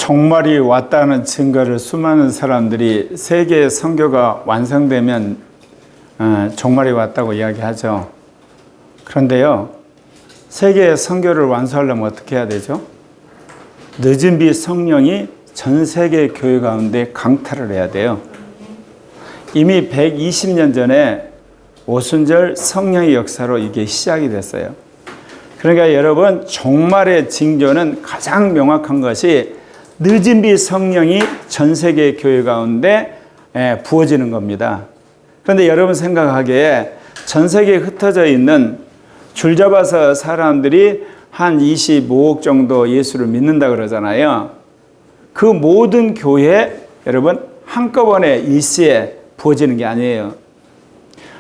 종말이 왔다는 증거를 수많은 사람들이 세계의 선교가 완성되면 종말이 왔다고 이야기하죠. 그런데요, 세계의 선교를 완수하려면 어떻게 해야 되죠? 늦은 비 성령이 전 세계 교회 가운데 강탈을 해야 돼요. 이미 120년 전에 오순절 성령의 역사로 이게 시작이 됐어요. 그러니까 여러분, 종말의 징조는 가장 명확한 것이 늦은 비 성령이 전 세계 교회 가운데 부어지는 겁니다. 그런데 여러분 생각하기에 전 세계에 흩어져 있는 줄 잡아서 사람들이 한 25억 정도 예수를 믿는다 그러잖아요. 그 모든 교회 여러분 한꺼번에 일시에 부어지는 게 아니에요.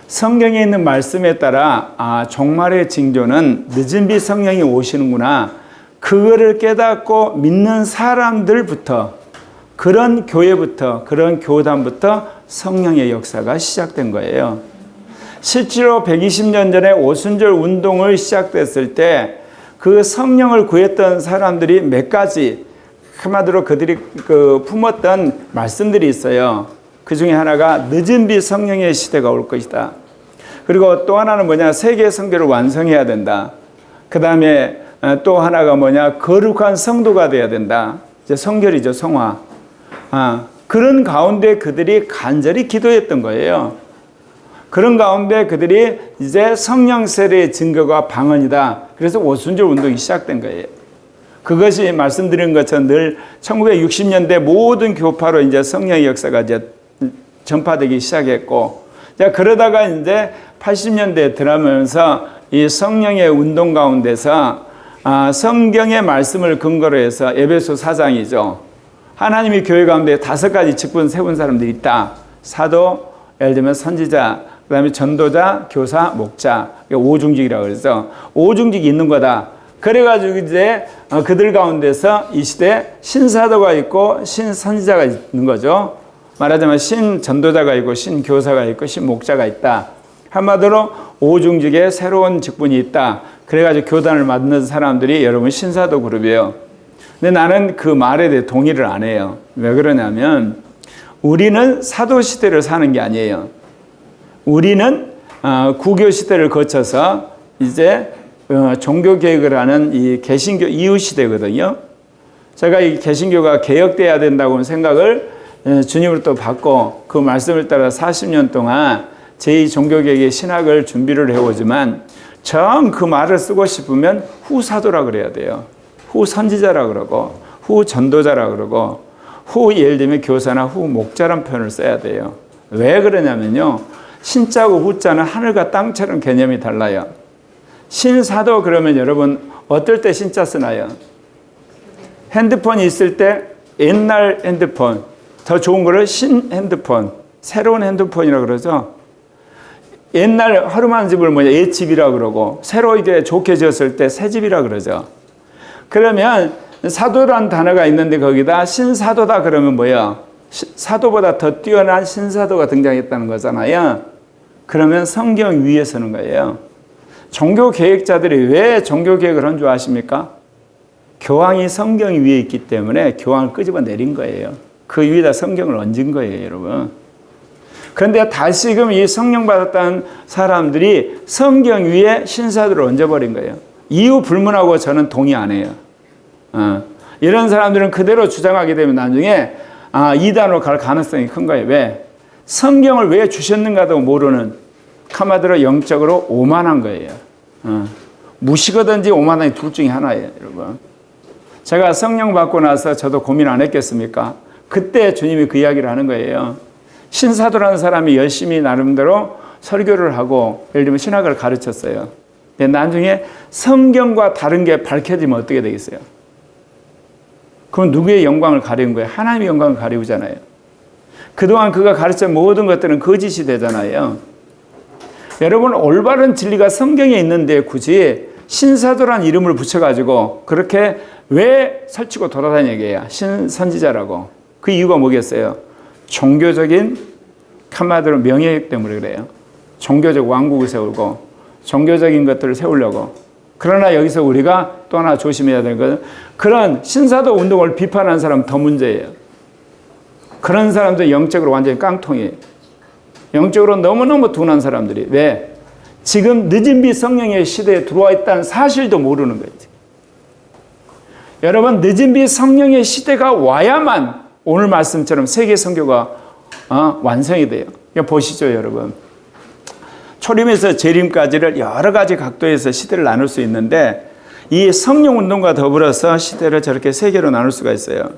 성경에 있는 말씀에 따라 종말의 징조는 늦은 비 성령이 오시는구나, 그거를 깨닫고 믿는 사람들부터, 그런 교회부터, 그런 교단부터 성령의 역사가 시작된 거예요. 실제로 120년 전에 오순절 운동을 시작됐을 때 그 성령을 구했던 사람들이 몇 가지, 한마디로 그들이 품었던 말씀들이 있어요. 그 중에 하나가 늦은 비 성령의 시대가 올 것이다. 그리고 또 하나는 뭐냐, 세계 선교를 완성해야 된다. 그 다음에 또 하나가 뭐냐, 거룩한 성도가 돼야 된다. 이제 성결이죠, 성화. 그런 가운데 그들이 간절히 기도했던 거예요. 그런 가운데 그들이 이제 성령 세례의 증거가 방언이다. 그래서 오순절 운동이 시작된 거예요. 그것이 말씀드린 것처럼 늘 1960년대 모든 교파로 이제 성령의 역사가 이제 전파되기 시작했고, 그러다가 이제 80년대에 들어가면서 이 성령의 운동 가운데서 성경의 말씀을 근거로 해서 에베소 4장이죠. 하나님이 교회 가운데 5가지 직분 세운 사람들이 있다. 사도, 예를 들면 선지자, 그 다음에 전도자, 교사, 목자, 오중직이라고 그래서 오중직이 있는 거다. 그래가지고 이제 그들 가운데서 이 시대에 신사도가 있고 신선지자가 있는 거죠. 말하자면 신전도자가 있고 신교사가 있고 신목자가 있다. 한마디로 오중직에 새로운 직분이 있다. 그래가지고 교단을 만든 사람들이 여러분 신사도 그룹이에요. 근데 나는 그 말에 대해 동의를 안 해요. 왜 그러냐면 우리는 사도 시대를 사는 게 아니에요. 우리는 구교 시대를 거쳐서 이제 종교 개혁을 하는 이 개신교 이후 시대거든요. 제가 이 개신교가 개혁돼야 된다고 생각을 주님을 또 받고 그 말씀을 따라 40년 동안 제2종교개혁의 신학을 준비를 해오지만 정 그 말을 쓰고 싶으면 후사도라 그래야 돼요. 후선지자라 그러고 후전도자라 그러고 후 예를 들면 교사나 후목자란 표현을 써야 돼요. 왜 그러냐면요, 신자고 후자는 하늘과 땅처럼 개념이 달라요. 신사도 그러면 여러분 어떨 때 신자 쓰나요? 핸드폰이 있을 때 옛날 핸드폰, 더 좋은 거를 신핸드폰, 새로운 핸드폰이라고 그러죠. 옛날 허름한 집을 옛집이라고 그러고 새로 이게 좋게 지었을 때 새집이라고 그러죠. 그러면 사도란 단어가 있는데 거기다 신사도다 그러면 뭐예요? 사도보다 더 뛰어난 신사도가 등장했다는 거잖아요. 그러면 성경 위에 서는 거예요. 종교 개혁자들이 왜 종교 개혁을 한 줄 아십니까? 교황이 성경 위에 있기 때문에 교황을 끄집어 내린 거예요. 그 위에다 성경을 얹은 거예요, 여러분. 그런데 다시금 이 성령 받았다는 사람들이 성경 위에 신사도를 얹어버린 거예요. 이유 불문하고 저는 동의 안 해요. 이런 사람들은 그대로 주장하게 되면 나중에 이단으로 갈 가능성이 큰 거예요. 왜? 성경을 왜 주셨는가도 모르는, 한마디로 영적으로 오만한 거예요. 무시거든지 오만한 둘 중에 하나예요, 여러분. 제가 성령 받고 나서 저도 고민 안 했겠습니까? 그때 주님이 그 이야기를 하는 거예요. 신사도라는 사람이 열심히 나름대로 설교를 하고 예를 들면 신학을 가르쳤어요. 근데 나중에 성경과 다른 게 밝혀지면 어떻게 되겠어요? 그건 누구의 영광을 가리운 거예요? 하나님의 영광을 가리우잖아요. 그동안 그가 가르친 모든 것들은 거짓이 되잖아요. 여러분, 올바른 진리가 성경에 있는데 굳이 신사도란 이름을 붙여가지고 그렇게 왜 설치고 돌아다니게요? 신선지자라고. 그 이유가 뭐겠어요? 종교적인, 한마디로 명예 때문에 그래요. 종교적 왕국을 세우고 종교적인 것들을 세우려고. 그러나 여기서 우리가 또 하나 조심해야 되는 것은 그런 신사도 운동을 비판하는 사람은 더 문제예요. 그런 사람들 영적으로 완전히 깡통이에요. 영적으로 너무너무 둔한 사람들이. 왜? 지금 늦은 비 성령의 시대에 들어와 있다는 사실도 모르는 거예요. 여러분, 늦은 비 성령의 시대가 와야만 오늘 말씀처럼 세계 선교가 완성이 돼요. 보시죠, 여러분. 초림에서 재림까지를 여러 가지 각도에서 시대를 나눌 수 있는데 이 성령 운동과 더불어서 시대를 저렇게 세 개로 나눌 수가 있어요.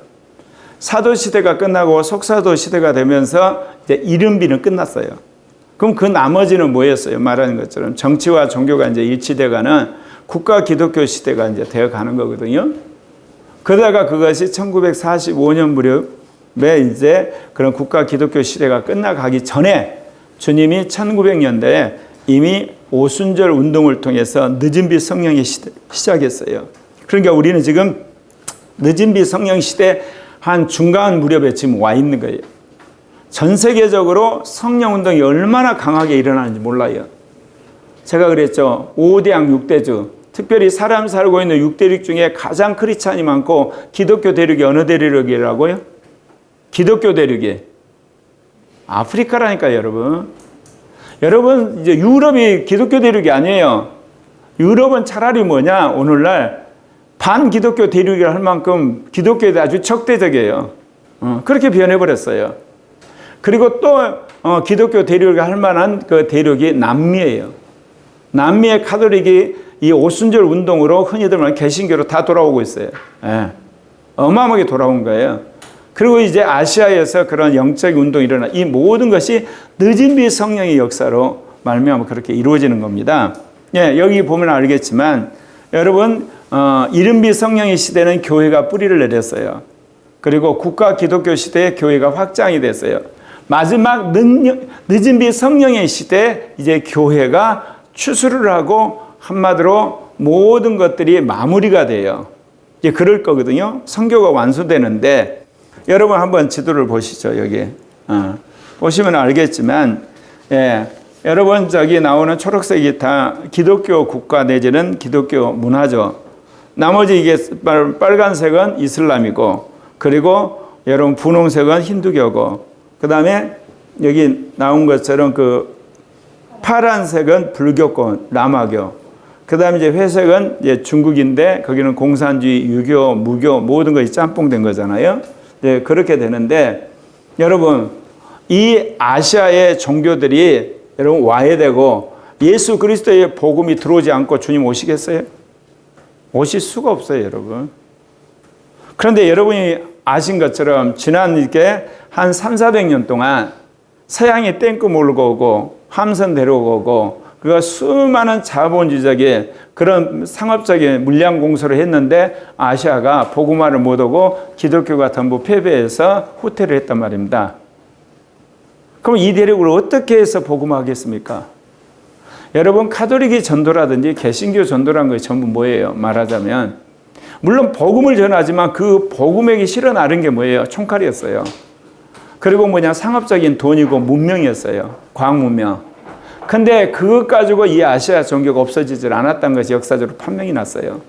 사도 시대가 끝나고 속사도 시대가 되면서 이제 이른비는 끝났어요. 그럼 그 나머지는 뭐였어요? 말하는 것처럼 정치와 종교가 이제 일치돼가는 국가 기독교 시대가 이제 되어가는 거거든요. 그러다가 그것이 1945년 무렵에 이제 그런 국가 기독교 시대가 끝나가기 전에 주님이 1900년대에 이미 오순절 운동을 통해서 늦은비 성령의 시대 시작했어요. 그러니까 우리는 지금 늦은비 성령 시대 한 중간 무렵에 지금 와 있는 거예요. 전 세계적으로 성령 운동이 얼마나 강하게 일어나는지 몰라요. 제가 그랬죠. 5대양 6대주, 특별히 사람 살고 있는 6대륙 중에 가장 크리스찬이 많고 기독교 대륙이 어느 대륙이라고요? 기독교 대륙이 아프리카라니까요, 여러분. 여러분, 이제 유럽이 기독교 대륙이 아니에요. 유럽은 차라리 뭐냐, 오늘날 반기독교 대륙이라 할 만큼 기독교에 아주 적대적이에요. 그렇게 변해버렸어요. 그리고 또 기독교 대륙이 할 만한 그 대륙이 남미예요. 남미의 카톨릭이 이 오순절 운동으로 흔히들 말하는 개신교로 다 돌아오고 있어요. 예. 어마어마하게 돌아온 거예요. 그리고 이제 아시아에서 그런 영적 운동이 일어나 이 모든 것이 늦은 비 성령의 역사로 말미암아 그렇게 이루어지는 겁니다. 예, 여기 보면 알겠지만 여러분 이른 비 성령의 시대는 교회가 뿌리를 내렸어요. 그리고 국가 기독교 시대에 교회가 확장이 됐어요. 마지막 늦은 비 성령의 시대에 이제 교회가 추수를 하고 한마디로 모든 것들이 마무리가 돼요. 이제 그럴 거거든요. 성교가 완수되는데 여러분 한번 지도를 보시죠. 여기 보시면 알겠지만 예, 여러분 저기 나오는 초록색이 다 기독교 국가 내지는 기독교 문화죠. 나머지 이게 빨간색은 이슬람이고 그리고 여러분 분홍색은 힌두교고 그 다음에 여기 나온 것처럼 그 파란색은 불교권 라마교 그 다음에 이제 회색은 이제 중국인데 거기는 공산주의 유교 무교 모든 것이 짬뽕된 거잖아요. 네, 그렇게 되는데 여러분 이 아시아의 종교들이 여러분 와야 되고 예수 그리스도의 복음이 들어오지 않고 주님 오시겠어요? 오실 수가 없어요, 여러분. 그런데 여러분이 아신 것처럼 지난 이렇게 한 300~400년 동안 서양이 땡크 몰고 오고 함선 데려오고 그가 수많은 자본주의적인 그런 상업적인 물량 공세를 했는데 아시아가 복음화를 못 오고 기독교가 전부 패배해서 후퇴를 했단 말입니다. 그럼 이 대륙을 어떻게 해서 복음화하겠습니까? 여러분 가톨릭이 전도라든지 개신교 전도라는 것이 전부 뭐예요? 말하자면 물론 복음을 전하지만 그 복음에게 실어 나른 게 뭐예요? 총칼이었어요. 그리고 뭐냐 상업적인 돈이고 문명이었어요. 과학 문명. 근데 그것 가지고 이 아시아 종교가 없어지질 않았다는 것이 역사적으로 판명이 났어요.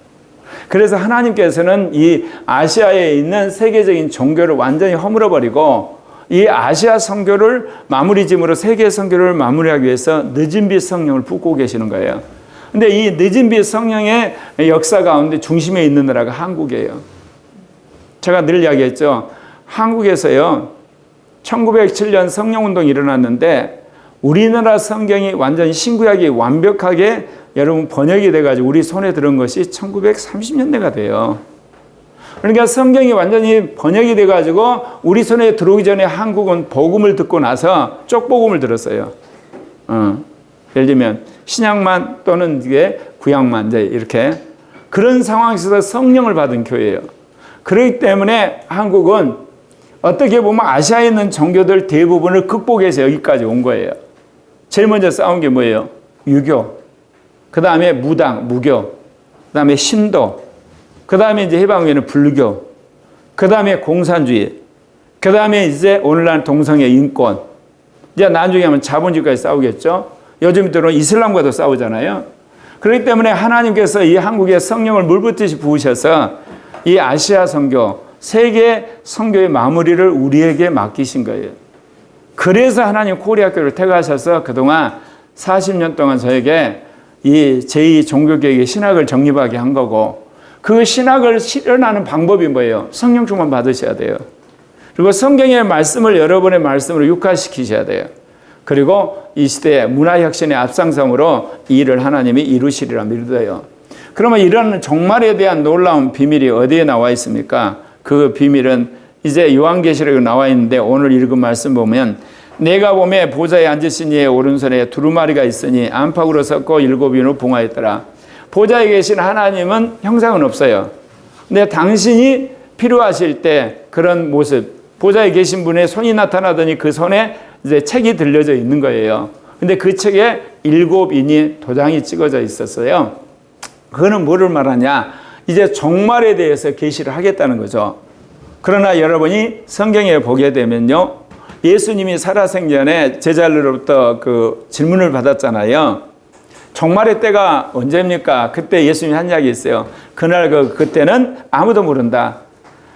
그래서 하나님께서는 이 아시아에 있는 세계적인 종교를 완전히 허물어버리고 이 아시아 선교를 마무리 짐으로 세계 선교를 마무리하기 위해서 늦은 비 성령을 붓고 계시는 거예요. 근데 이 늦은 비 성령의 역사 가운데 중심에 있는 나라가 한국이에요. 제가 늘 이야기했죠. 한국에서요. 1907년 성령운동이 일어났는데 우리나라 성경이 완전히 신구약이 완벽하게 여러분 번역이 돼가지고 우리 손에 들은 것이 1930년대가 돼요. 그러니까 성경이 완전히 번역이 돼가지고 우리 손에 들어오기 전에 한국은 복음을 듣고 나서 쪽복음을 들었어요. 예를 들면 신약만 또는 이게 구약만 이제 이렇게 그런 상황에서 성령을 받은 교회예요. 그렇기 때문에 한국은 어떻게 보면 아시아에 있는 종교들 대부분을 극복해서 여기까지 온 거예요. 제일 먼저 싸운 게 뭐예요? 유교. 그 다음에 무당, 무교. 그 다음에 신도. 그 다음에 이제 해방에는 불교. 그 다음에 공산주의. 그 다음에 이제 오늘날 동성애 인권. 이제 나중에 하면 자본주의까지 싸우겠죠. 요즘 들어온 이슬람과도 싸우잖아요. 그렇기 때문에 하나님께서 이 한국에 성령을 물붓듯이 부으셔서 이 아시아 선교, 세계 선교의 마무리를 우리에게 맡기신 거예요. 그래서 하나님 코리아교를 택하셔서 그동안 40년 동안 저에게 이 제2 종교개혁의 신학을 정립하게 한 거고, 그 신학을 실현하는 방법이 뭐예요? 성령 충만 받으셔야 돼요. 그리고 성경의 말씀을 여러분의 말씀으로 육화시키셔야 돼요. 그리고 이 시대의 문화혁신의 앞장섬으로 이 일을 하나님이 이루시리라 믿어요. 그러면 이런 종말에 대한 놀라운 비밀이 어디에 나와 있습니까? 그 비밀은 이제 요한계시록에 나와 있는데, 오늘 읽은 말씀 보면 내가 보매 보좌에 앉으신 이의 오른손에 두루마리가 있으니 안팎으로 섰고 7인으로 봉하였더라. 보좌에 계신 하나님은 형상은 없어요. 근데 당신이 필요하실 때 그런 모습, 보좌에 계신 분의 손이 나타나더니 그 손에 이제 책이 들려져 있는 거예요. 근데 그 책에 7인이 도장이 찍어져 있었어요. 그거는 뭐를 말하냐? 이제 종말에 대해서 계시를 하겠다는 거죠. 그러나 여러분이 성경에 보게 되면요, 예수님이 살아생전에 제자들로부터 그 질문을 받았잖아요. 종말의 때가 언제입니까? 그때 예수님이 한 이야기 있어요. 그날 그때는 아무도 모른다.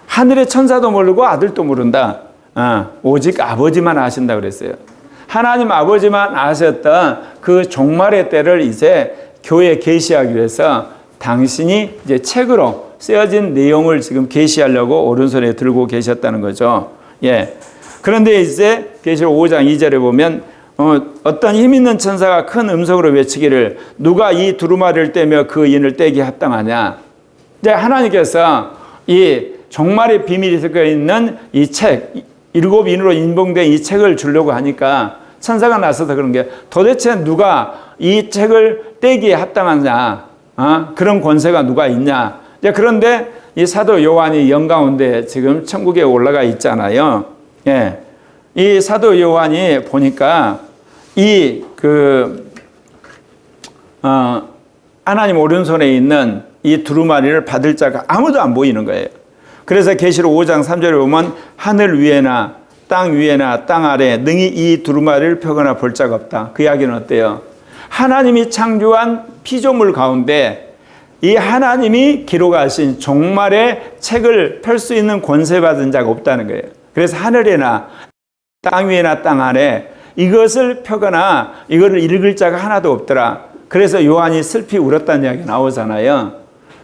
하늘의 천사도 모르고 아들도 모른다. 오직 아버지만 아신다 그랬어요. 하나님 아버지만 아셨던 그 종말의 때를 이제 교회에 계시하기 위해서 당신이 이제 책으로 쓰여진 내용을 지금 계시하려고 오른손에 들고 계셨다는 거죠. 예. 그런데 이제 계시록 5장 2절에 보면 어떤 힘 있는 천사가 큰 음성으로 외치기를 누가 이 두루마리를 떼며 그 인을 떼기 합당하냐. 이제 하나님께서 이 종말의 비밀이 섞여 있는 이 책, 7인으로 인봉된 이 책을 주려고 하니까 천사가 나서서 그런 게 도대체 누가 이 책을 떼기에 합당하냐. 그런 권세가 누가 있냐. 이제 그런데 이 사도 요한이 영가운데 지금 천국에 올라가 있잖아요. 예. 이 사도 요한이 보니까 하나님 오른손에 있는 이 두루마리를 받을 자가 아무도 안 보이는 거예요. 그래서 계시록 5장 3절에 보면 하늘 위에나 땅 위에나 땅 아래 능히 이 두루마리를 펴거나 볼 자가 없다. 그 이야기는 어때요? 하나님이 창조한 피조물 가운데 이 하나님이 기록하신 종말의 책을 펼 수 있는 권세 받은 자가 없다는 거예요. 그래서 하늘에나 땅 위에나 땅 아래 이것을 펴거나 이거를 읽을 자가 하나도 없더라. 그래서 요한이 슬피 울었다는 이야기가 나오잖아요.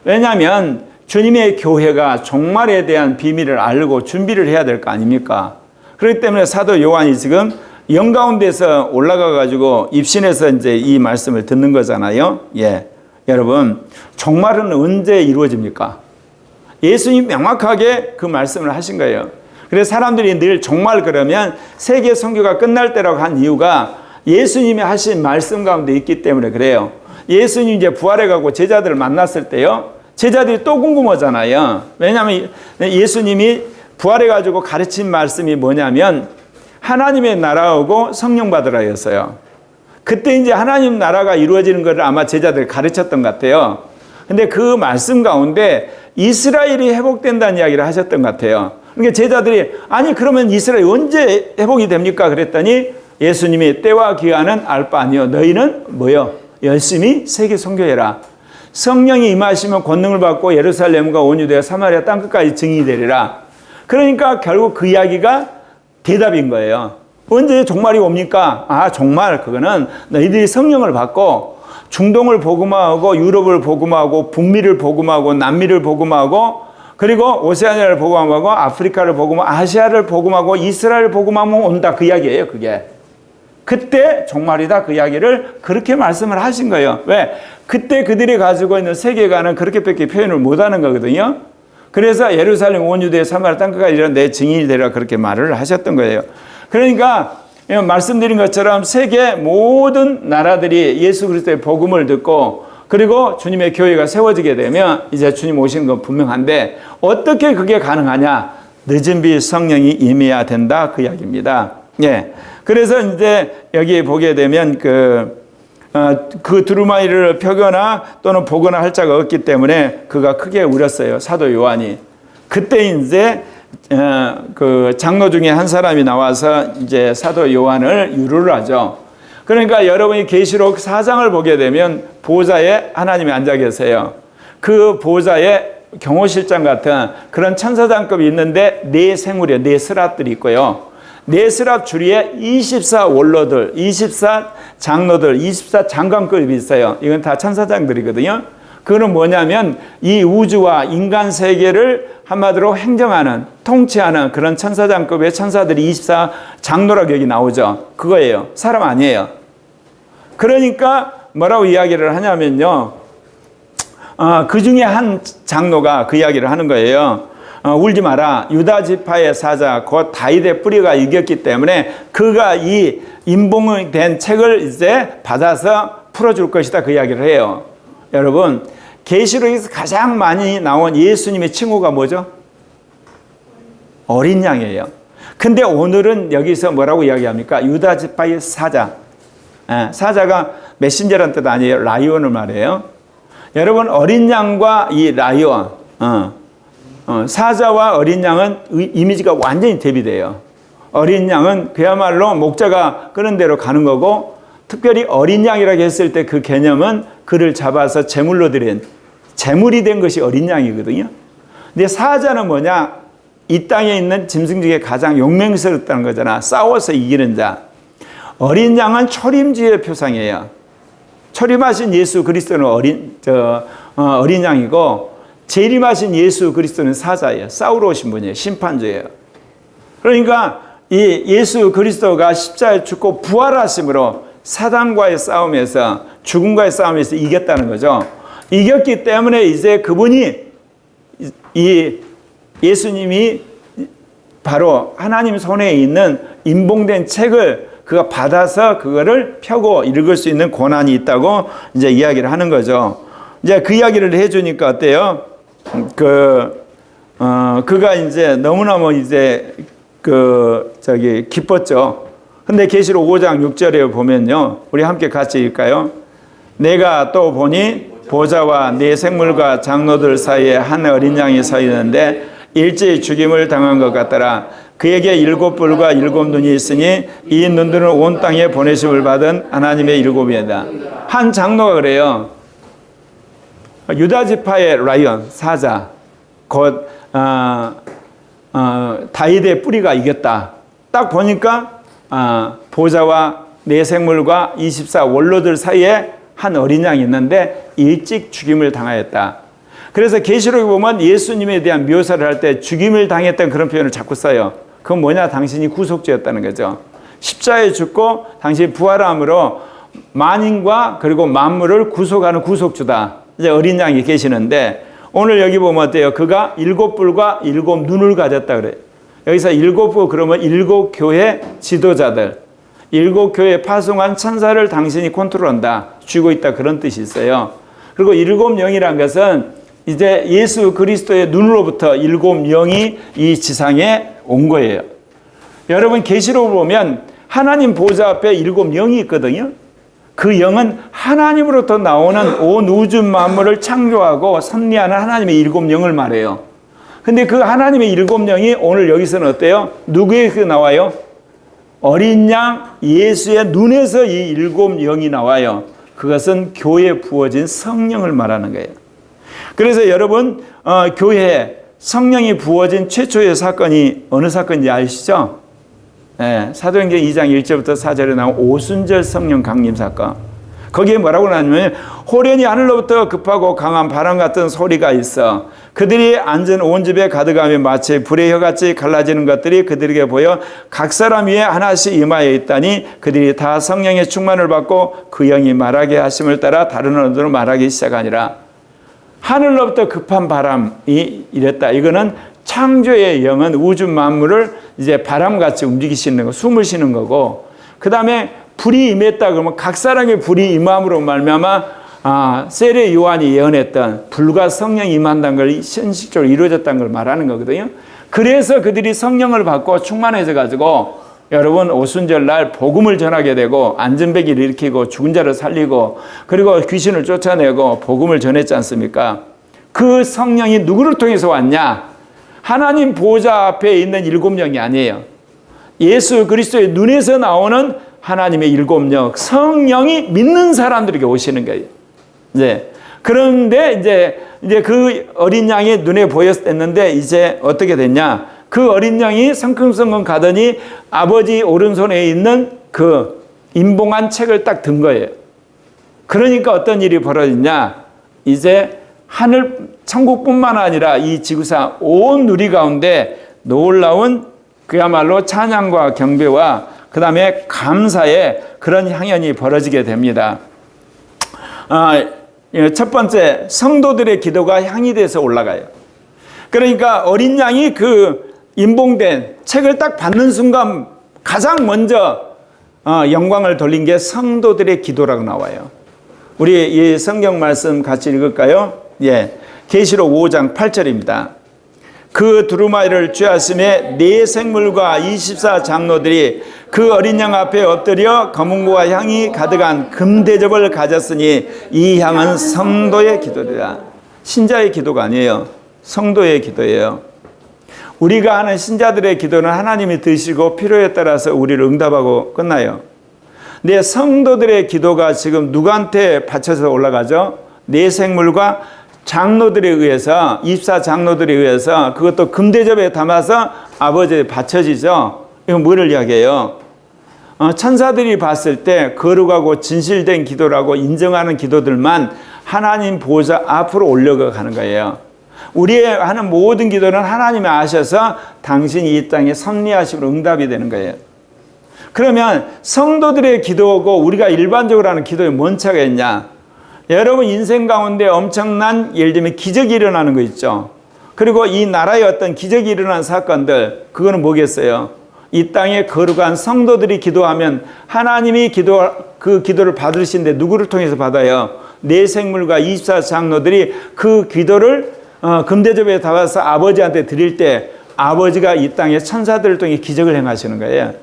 왜냐하면 주님의 교회가 종말에 대한 비밀을 알고 준비를 해야 될 거 아닙니까? 그렇기 때문에 사도 요한이 지금 영가운데서 올라가 가지고 입신해서 이제 이 말씀을 듣는 거잖아요. 예. 여러분, 종말은 언제 이루어집니까? 예수님이 명확하게 그 말씀을 하신 거예요. 그래서 사람들이 늘 종말 그러면 세계 선교가 끝날 때라고 한 이유가 예수님이 하신 말씀 가운데 있기 때문에 그래요. 예수님이 이제 부활해 가고 제자들을 만났을 때요, 제자들이 또 궁금하잖아요. 왜냐하면 예수님이 부활해 가지고 가르친 말씀이 뭐냐면 하나님의 나라하고 성령 받으라였어요. 그때 이제 하나님 나라가 이루어지는 것을 아마 제자들이 가르쳤던 것 같아요. 근데 그 말씀 가운데 이스라엘이 회복된다는 이야기를 하셨던 것 같아요. 그러니까 제자들이 아니 그러면 이스라엘 언제 회복이 됩니까? 그랬더니 예수님이 때와 기한은 알 바 아니요. 너희는 뭐요? 열심히 세계 선교해라. 성령이 임하시면 권능을 받고 예루살렘과 온 유대와 사마리아 땅끝까지 증인이 되리라. 그러니까 결국 그 이야기가 대답인 거예요. 언제 종말이 옵니까? 종말 그거는 너희들이 성령을 받고 중동을 복음화하고 유럽을 복음화하고 북미를 복음화하고 남미를 복음화하고 그리고 오세아니아를 복음하고 아프리카를 복음하고 아시아를 복음하고 이스라엘을 복음하면 온다 그 이야기예요. 그게 그때 종말이다 그 이야기를 그렇게 말씀을 하신 거예요. 왜? 그때 그들이 가지고 있는 세계관은 그렇게밖에 표현을 못하는 거거든요. 그래서 예루살렘 온 유대 사마리아 땅끝까지 이런 내 증인이 되라 그렇게 말을 하셨던 거예요. 그러니까 말씀드린 것처럼 세계 모든 나라들이 예수 그리스도의 복음을 듣고 그리고 주님의 교회가 세워지게 되면 이제 주님 오시는 건 분명한데 어떻게 그게 가능하냐? 늦은 비 성령이 임해야 된다 그 이야기입니다. 예. 그래서 이제 여기 보게 되면 그 두루마리를 펴거나 또는 보거나 할 자가 없기 때문에 그가 크게 울었어요. 사도 요한이. 그때 이제 그 장로 중에 한 사람이 나와서 이제 사도 요한을 유로를 하죠. 그러니까 여러분이 계시록 4장을 보게 되면 보좌에 하나님이 앉아 계세요. 그 보좌에 경호실장 같은 그런 천사장급이 있는데 네 생물이요, 네 스랍들이 있고요. 네 스랍 주리에 24 원로들, 24 장로들, 24 장관급이 있어요. 이건 다 천사장들이거든요. 그거는 뭐냐면 이 우주와 인간 세계를 한마디로 행정하는, 통치하는 그런 천사장급의 천사들이 24 장로라고 여기 나오죠. 그거예요. 사람 아니에요. 그러니까 뭐라고 이야기를 하냐면요. 그 중에 한 장로가 그 이야기를 하는 거예요. 울지 마라. 유다 지파의 사자 곧 다윗의 뿌리가 이겼기 때문에 그가 이 인봉된 책을 이제 받아서 풀어줄 것이다. 그 이야기를 해요. 여러분, 계시록에서 가장 많이 나온 예수님의 칭호가 뭐죠? 어린 양이에요. 근데 오늘은 여기서 뭐라고 이야기합니까? 유다 지파의 사자. 사자가 메신저란 뜻 아니에요. 라이온을 말해요. 여러분, 어린 양과 이 라이온, 사자와 어린 양은 이미지가 완전히 대비돼요. 어린 양은 그야말로 목자가 끄는 대로 가는 거고, 특별히 어린 양이라고 했을 때 그 개념은 그를 잡아서 제물로 드린, 제물이 된 것이 어린 양이거든요. 근데 사자는 뭐냐? 이 땅에 있는 짐승 중에 가장 용맹스럽다는 거잖아. 싸워서 이기는 자. 어린 양은 초림주의 표상이에요. 초림하신 예수 그리스도는 어린 양이고, 재림하신 예수 그리스도는 사자예요. 싸우러 오신 분이에요. 심판주예요. 그러니까 이 예수 그리스도가 십자가에 죽고 부활하심으로 사단과의 싸움에서, 죽음과의 싸움에서 이겼다는 거죠. 이겼기 때문에 이제 그분이, 이 예수님이 바로 하나님 손에 있는 인봉된 책을 그가 받아서 그거를 펴고 읽을 수 있는 권한이 있다고 이제 이야기를 하는 거죠. 이제 그 이야기를 해주니까 어때요? 그가 이제 너무너무 이제 기뻤죠. 근데 계시록 5장 6절에 보면요. 우리 함께 같이 읽을까요? 내가 또 보니 보좌와 네 생물과 장로들 사이에 한 어린 양이 서 있는데 일제히 죽임을 당한 것 같더라. 그에게 7뿔과 7눈이 있으니 이 눈들은 온 땅에 보내심을 받은 하나님의 7이다. 한 장로가 그래요. 유다 지파의 라이언, 사자, 곧 다윗의 뿌리가 이겼다. 딱 보니까 보좌와 네 생물과 24 원로들 사이에 한 어린 양이 있는데 일찍 죽임을 당하였다. 그래서 계시록에 보면 예수님에 대한 묘사를 할 때 죽임을 당했던 그런 표현을 자꾸 써요. 그건 뭐냐? 당신이 구속주였다는 거죠. 십자가에 죽고 당신이 부활함으로 만인과 그리고 만물을 구속하는 구속주다. 이제 어린 양이 계시는데 오늘 여기 보면 어때요? 그가 7뿔과 7눈을 가졌다 그래요. 여기서 7뿔 그러면 7교회 지도자들, 7교회 파송한 천사를 당신이 컨트롤한다, 쥐고 있다, 그런 뜻이 있어요. 그리고 7영이라는 것은 이제 예수 그리스도의 눈으로부터 7영이 이 지상에 온 거예요. 여러분, 계시록을 보면 하나님 보좌 앞에 7영이 있거든요. 그 영은 하나님으로부터 나오는 온 우주 만물을 창조하고 섭리하는 하나님의 7영을 말해요. 근데 그 하나님의 7영이 오늘 여기서는 어때요? 누구에게 나와요? 어린 양 예수의 눈에서 이 7영이 나와요. 그것은 교회에 부어진 성령을 말하는 거예요. 그래서 여러분, 교회에 성령이 부어진 최초의 사건이 어느 사건인지 아시죠? 네, 사도행전 2장 1절부터 4절에 나온 오순절 성령 강림 사건. 거기에 뭐라고 나냐면 호련히 하늘로부터 급하고 강한 바람 같은 소리가 있어 그들이 앉은 온 집에 가득하며 마치 불의 혀같이 갈라지는 것들이 그들에게 보여 각 사람 위에 하나씩 임하여 있다니 그들이 다 성령의 충만을 받고 그 영이 말하게 하심을 따라 다른 언어로 말하기 시작하니라. 하늘로부터 급한 바람이 이랬다. 이거는 창조의 영은 우주 만물을 이제 바람같이 움직이시는 거, 숨을 쉬는 거고, 그 다음에 불이 임했다 그러면 각 사람의 불이 임함으로 말미암아 세례 요한이 예언했던 불과 성령이 임한다는 걸 현실적으로 이루어졌다는 걸 말하는 거거든요. 그래서 그들이 성령을 받고 충만해져 가지고 여러분 오순절 날 복음을 전하게 되고 안전배기를 일으키고 죽은 자를 살리고 그리고 귀신을 쫓아내고 복음을 전했지 않습니까? 그 성령이 누구를 통해서 왔냐? 하나님 보좌 앞에 있는 7영이 아니에요. 예수 그리스도의 눈에서 나오는 하나님의 일곱 영, 성령이 믿는 사람들에게 오시는 거예요. 이제 그런데 이제 그 어린 양이 눈에 보였었는데 이제 어떻게 됐냐? 그 어린 양이 성큼성큼 가더니 아버지 오른손에 있는 그 임봉한 책을 딱 든 거예요. 그러니까 어떤 일이 벌어졌냐? 이제 하늘 천국뿐만 아니라 이 지구상 온 누리 가운데 놀라운 그야말로 찬양과 경배와 그 다음에 감사의 그런 향연이 벌어지게 됩니다. 첫 번째, 성도들의 기도가 향이 돼서 올라가요. 그러니까 어린 양이 그 임봉된 책을 딱 받는 순간 가장 먼저 영광을 돌린 게 성도들의 기도라고 나와요. 우리 이 성경 말씀 같이 읽을까요? 예, 계시록 5장 8절입니다. 그 두루마리를 취하심에 네 생물과 24 장로들이 그 어린 양 앞에 엎드려 검은고와 향이 가득한 금대접을 가졌으니 이 향은 성도의 기도리라. 신자의 기도가 아니에요. 성도의 기도예요. 우리가 하는 신자들의 기도는 하나님이 들으시고 필요에 따라서 우리를 응답하고 끝나요. 근데 성도들의 기도가 지금 누구한테 바쳐서 올라가죠? 네 생물과 장로들에 의해서, 24 장로들에 의해서 그것도 금대접에 담아서 아버지에 바쳐지죠. 이건 뭐를 이야기해요? 천사들이 봤을 때 거룩하고 진실된 기도라고 인정하는 기도들만 하나님 보좌 앞으로 올려가는 거예요. 우리의 하는 모든 기도는 하나님이 아셔서 당신이 이 땅에 섭리하심으로 응답이 되는 거예요. 그러면 성도들의 기도고 우리가 일반적으로 하는 기도에 뭔 차가 있냐? 여러분 인생 가운데 엄청난 예를 들면 기적이 일어나는 거 있죠. 그리고 이 나라에 어떤 기적이 일어난 사건들, 그거는 뭐겠어요? 이 땅에 거룩한 성도들이 기도하면 하나님이 그 기도를 받으신데 누구를 통해서 받아요? 네 생물과 24 장로들이 그 기도를 금대접에 담아서 아버지한테 드릴 때 아버지가 이 땅에 천사들을 통해 기적을 행하시는 거예요.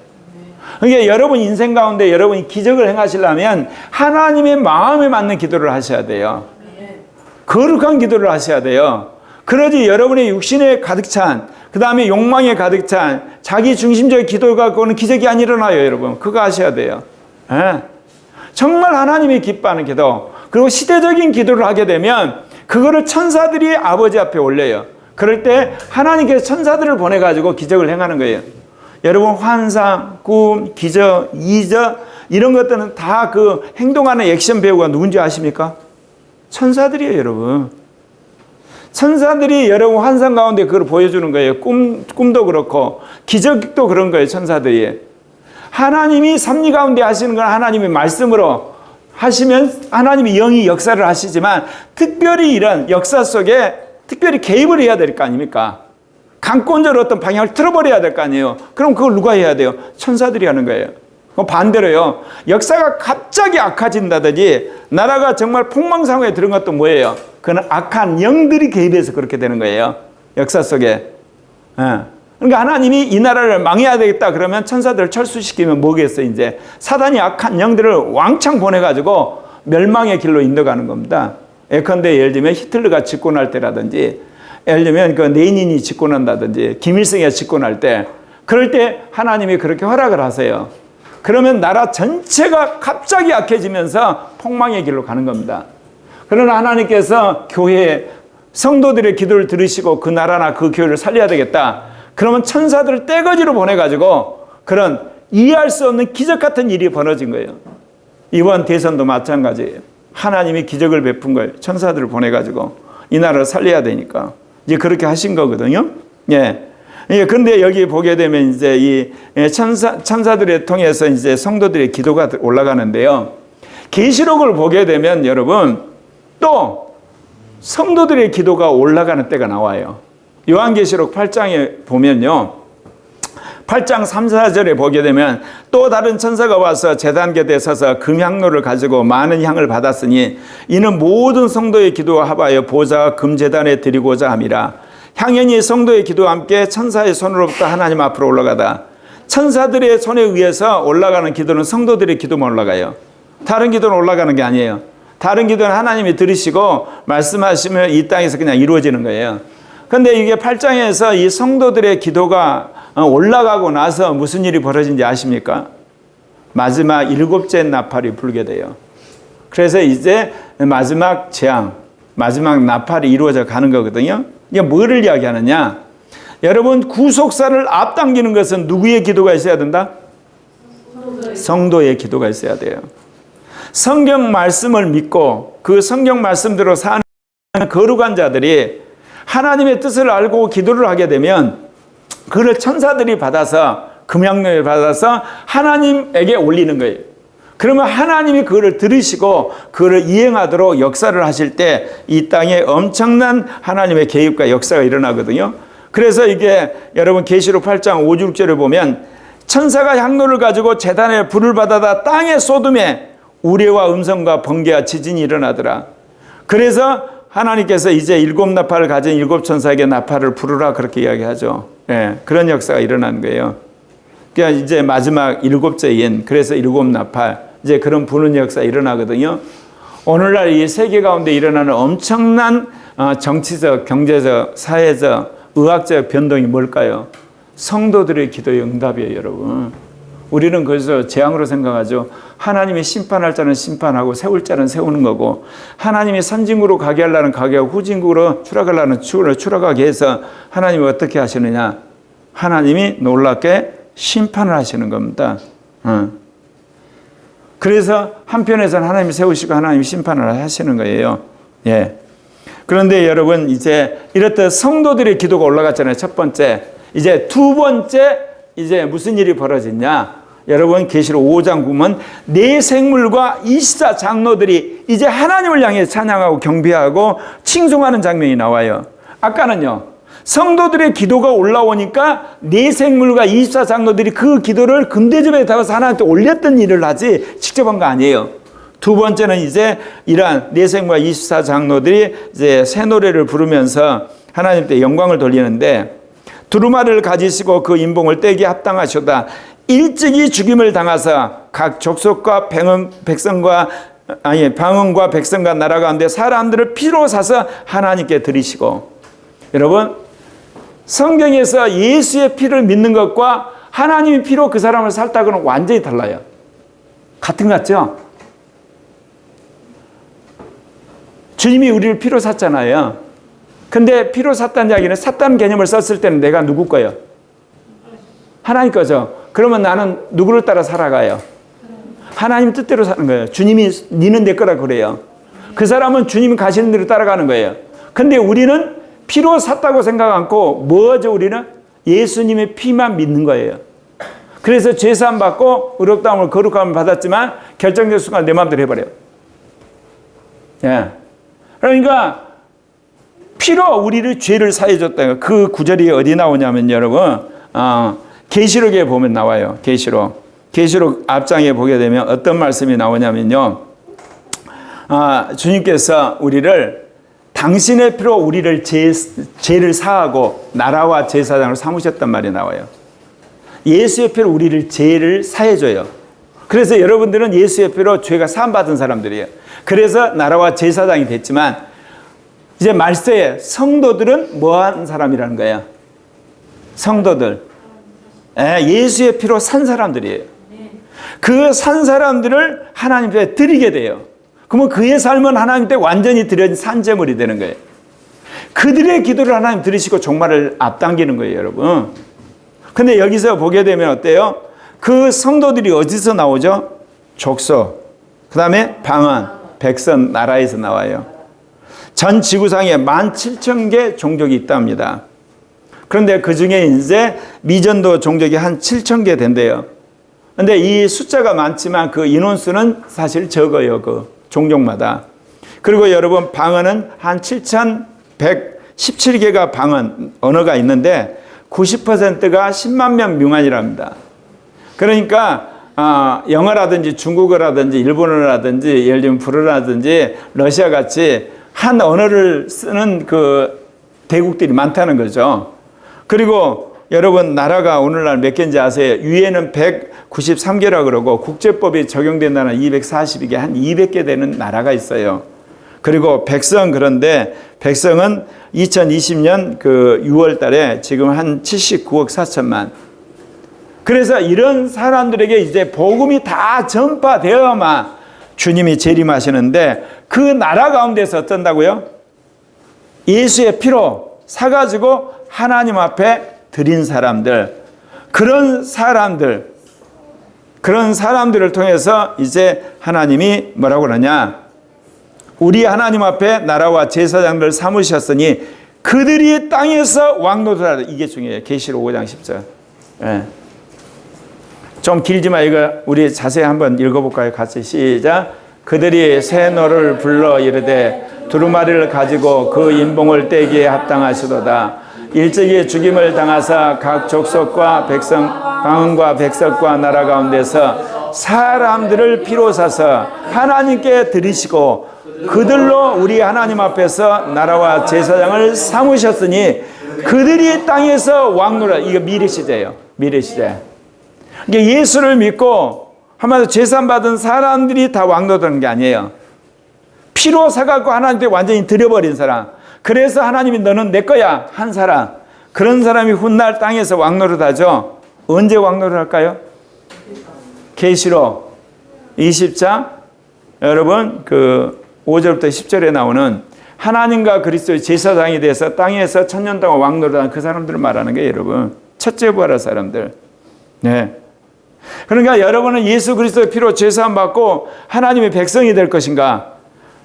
그러니까 여러분 인생 가운데 여러분이 기적을 행하시려면 하나님의 마음에 맞는 기도를 하셔야 돼요. 거룩한 기도를 하셔야 돼요. 그러지 여러분의 육신에 가득 찬, 그 다음에 욕망에 가득 찬 자기 중심적인 기도 갖고는 기적이 안 일어나요. 여러분 그거 하셔야 돼요. 예? 정말 하나님이 기뻐하는 기도, 그리고 시대적인 기도를 하게 되면 그거를 천사들이 아버지 앞에 올려요. 그럴 때 하나님께서 천사들을 보내가지고 기적을 행하는 거예요. 여러분 환상, 꿈, 기적, 이적 이런 것들은 다 그 행동하는 액션 배우가 누군지 아십니까? 천사들이에요. 여러분 천사들이 여러분 환상 가운데 그걸 보여주는 거예요. 꿈도 그렇고 기적도 그런 거예요. 천사들이 하나님이 섭리 가운데 하시는 건 하나님의 말씀으로 하시면 하나님이 영이 역사를 하시지만 특별히 이런 역사 속에 특별히 개입을 해야 될 거 아닙니까? 강권적으로 어떤 방향을 틀어버려야 될 거 아니에요. 그럼 그걸 누가 해야 돼요? 천사들이 하는 거예요. 반대로요. 역사가 갑자기 악화진다든지 나라가 정말 폭망상황에 들은 것도 뭐예요? 그건 악한 영들이 개입해서 그렇게 되는 거예요. 역사 속에. 그러니까 하나님이 이 나라를 망해야 되겠다 그러면 천사들을 철수시키면 뭐겠어요? 이제 사단이 악한 영들을 왕창 보내가지고 멸망의 길로 인도가는 겁니다. 예컨대 예를 들면 히틀러가 집권할 때라든지 예를 들면 그 레닌이 집권한다든지 김일성이 집권할 때 그럴 때 하나님이 그렇게 허락을 하세요. 그러면 나라 전체가 갑자기 악해지면서 폭망의 길로 가는 겁니다. 그러나 하나님께서 교회 성도들의 기도를 들으시고 그 나라나 그 교회를 살려야 되겠다. 그러면 천사들을 떼거지로 보내가지고 그런 이해할 수 없는 기적 같은 일이 벌어진 거예요. 이번 대선도 마찬가지예요. 하나님이 기적을 베푼 거예요. 천사들을 보내가지고 이 나라를 살려야 되니까. 이제 그렇게 하신 거거든요. 예. 그런데 여기 보게 되면 이제 이 천사들을 통해서 이제 성도들의 기도가 올라가는데요. 계시록을 보게 되면 여러분 또 성도들의 기도가 올라가는 때가 나와요. 요한계시록 8장에 보면요. 8장 3, 4절에 보게 되면 또 다른 천사가 와서 제단 곁에 서서 금향로를 가지고 많은 향을 받았으니 이는 모든 성도의 기도와 합하여 보좌와 금제단에 드리고자 함이라. 향연이 성도의 기도와 함께 천사의 손으로부터 하나님 앞으로 올라가다. 천사들의 손에 의해서 올라가는 기도는 성도들의 기도만 올라가요. 다른 기도는 올라가는 게 아니에요. 다른 기도는 하나님이 들으시고 말씀하시면 이 땅에서 그냥 이루어지는 거예요. 그런데 이게 8장에서 이 성도들의 기도가 올라가고 나서 무슨 일이 벌어진지 아십니까? 마지막 일곱째 나팔이 불게 돼요. 그래서 이제 마지막 재앙, 마지막 나팔이 이루어져 가는 거거든요. 이게 뭐를 이야기하느냐? 여러분, 구속사를 앞당기는 것은 누구의 기도가 있어야 된다? 성도의 기도가 있어야 돼요. 성경 말씀을 믿고 그 성경 말씀대로 사는 거룩한 자들이 하나님의 뜻을 알고 기도를 하게 되면 그를 천사들이 받아서 금양론을 받아서 하나님에게 올리는 거예요. 그러면 하나님이 그거를 들으시고 그거를 이행하도록 역사를 하실 때 이 땅에 엄청난 하나님의 개입과 역사가 일어나거든요. 그래서 이게 여러분 계시록 8장 5, 6절을 보면 천사가 향로를 가지고 제단에 불을 받아다 땅에 쏟음에 우레와 음성과 번개와 지진이 일어나더라. 그래서 하나님께서 이제 일곱 나팔을 가진 일곱 천사에게 나팔을 부르라 그렇게 이야기하죠. 예, 그런 역사가 일어나는 거예요. 그러니까 이제 마지막 일곱째인 그래서 일곱 나팔 이제 그런 부는 역사가 일어나거든요. 오늘날 이 세계 가운데 일어나는 엄청난 정치적, 경제적, 사회적, 의학적 변동이 뭘까요? 성도들의 기도의 응답이에요, 여러분. 우리는 그래서 재앙으로 생각하죠. 하나님이 심판할 자는 심판하고 세울 자는 세우는 거고 하나님이 선진국으로 가게 하려는 가게 하고 후진국으로 추락하려는 추락하게 해서 하나님이 어떻게 하시느냐? 하나님이 놀랍게 심판을 하시는 겁니다. 그래서 한편에서는 하나님이 세우시고 하나님이 심판을 하시는 거예요. 예. 그런데 여러분 이제 이렇듯 성도들의 기도가 올라갔잖아요. 첫 번째. 이제 두 번째 이제 무슨 일이 벌어졌냐? 여러분 계시록 5장 보면 네 생물과 24 장로들이 이제 하나님을 향해 찬양하고 경배하고 칭송하는 장면이 나와요. 아까는요. 성도들의 기도가 올라오니까 네 생물과 24 장로들이 그 기도를 금대접에 담아서 하나님께 올렸던 일을 하지 직접 한 거 아니에요. 두 번째는 이제 이러한 네 생물과 24 장로들이 이제 새 노래를 부르면서 하나님께 영광을 돌리는데 두루마리를 가지시고 그 인봉을 떼기 합당하시다. 일찍이 죽임을 당하사 각 족속과 방언과 백성과 나라 가운데 사람들을 피로 사서 하나님께 드리시고. 여러분, 성경에서 예수의 피를 믿는 것과 하나님의 피로 그 사람을 살다고는 완전히 달라요. 같은 것 같죠? 주님이 우리를 피로 샀잖아요. 근데 피로 샀다는 이야기는 샀다는 개념을 썼을 때는 내가 누구 거예요? 하나님 거죠. 그러면 나는 누구를 따라 살아가요? 하나님 뜻대로 사는 거예요. 주님이 니는 내 거라 그래요. 그 사람은 주님이 가시는 대로 따라가는 거예요. 근데 우리는 피로 샀다고 생각 않고 뭐죠? 우리는 예수님의 피만 믿는 거예요. 그래서 죄사함 받고 의롭다함을 거룩함을 받았지만 결정적 순간 내 마음대로 해버려요. 예. 그러니까 피로 우리를 죄를 사해줬다. 그 구절이 어디 나오냐면 여러분 계시록에 보면 나와요. 계시록 앞장에 보게 되면 어떤 말씀이 나오냐면요. 주님께서 우리를 당신의 피로 우리를 죄를 사하고 나라와 제사장을 삼으셨단 말이 나와요. 예수의 피로 우리를 죄를 사해줘요. 그래서 여러분들은 예수의 피로 죄가 사함받은 사람들이에요. 그래서 나라와 제사장이 됐지만 이제 말세에 성도들은 뭐한 사람이라는 거예요? 성도들. 예수의 피로 산 사람들이에요. 그 산 사람들을 하나님 앞에 드리게 돼요. 그러면 그의 삶은 하나님 때 완전히 드려진 산제물이 되는 거예요. 그들의 기도를 하나님 들으시고 종말을 앞당기는 거예요, 여러분. 근데 여기서 보게 되면 어때요? 그 성도들이 어디서 나오죠? 족속, 그 다음에 방언, 백성, 나라에서 나와요. 전 지구상에 17,000개 종족이 있답니다. 그런데 그 중에 이제 미전도 종족이 한 7,000개 된대요. 근데 이 숫자가 많지만 그 인원수는 사실 적어요, 그 종족마다. 그리고 여러분 방언은 한 7,117개가 방언, 언어가 있는데 90%가 10만 명 미만이랍니다. 그러니까 영어라든지 중국어라든지 일본어라든지 예를 들면 불어라든지 러시아 같이 한 언어를 쓰는 그 대국들이 많다는 거죠. 그리고 여러분 나라가 오늘날 몇 개인지 아세요? 유엔은 193개라 그러고 국제법이 적용된다는 242개, 한 200개 되는 나라가 있어요. 그리고 백성, 그런데 백성은 2020년 그 6월 달에 지금 한 79억 4천만. 그래서 이런 사람들에게 이제 복음이 다 전파되어야만 주님이 재림하시는데, 그 나라 가운데서 어쩐다고요? 예수의 피로 사가지고 하나님 앞에 드린 사람들, 그런 사람들을 통해서 이제 하나님이 뭐라고 그러냐? 우리 하나님 앞에 나라와 제사장들 삼으셨으니 그들이 땅에서 왕노릇하라. 이게 중요해요. 계시록 5장 10절. 예. 좀 길지만 이거 우리 자세히 한번 읽어볼까요? 같이 시작. 그들이 새 노를 불러 이르되 두루마리를 가지고 그 인봉을 떼기에 합당하시도다. 일찍이 죽임을 당하사 각 족속과 백성, 방언과 백석과 나라 가운데서 사람들을 피로 사서 하나님께 드리시고 그들로 우리 하나님 앞에서 나라와 제사장을 삼으셨으니 그들이 땅에서 왕노라. 이거 미래시대예요. 미래시대. 이게 예수를 믿고 한마디로 제사받은 사람들이 다 왕노되는 게 아니에요. 피로 사갖고 하나님께 완전히 드려버린 사람. 그래서 하나님이 너는 내 거야 한 사람. 그런 사람이 훗날 땅에서 왕노릇하죠. 언제 왕노릇할까요? 계시록 20장 여러분 그 5절부터 10절에 나오는 하나님과 그리스도의 제사장이 돼서 땅에서 천년 동안 왕노릇한 그 사람들을 말하는 거예요. 여러분 첫째 부활할 사람들. 네. 그러니까 여러분은 예수 그리스도의 피로 제사함 받고 하나님의 백성이 될 것인가?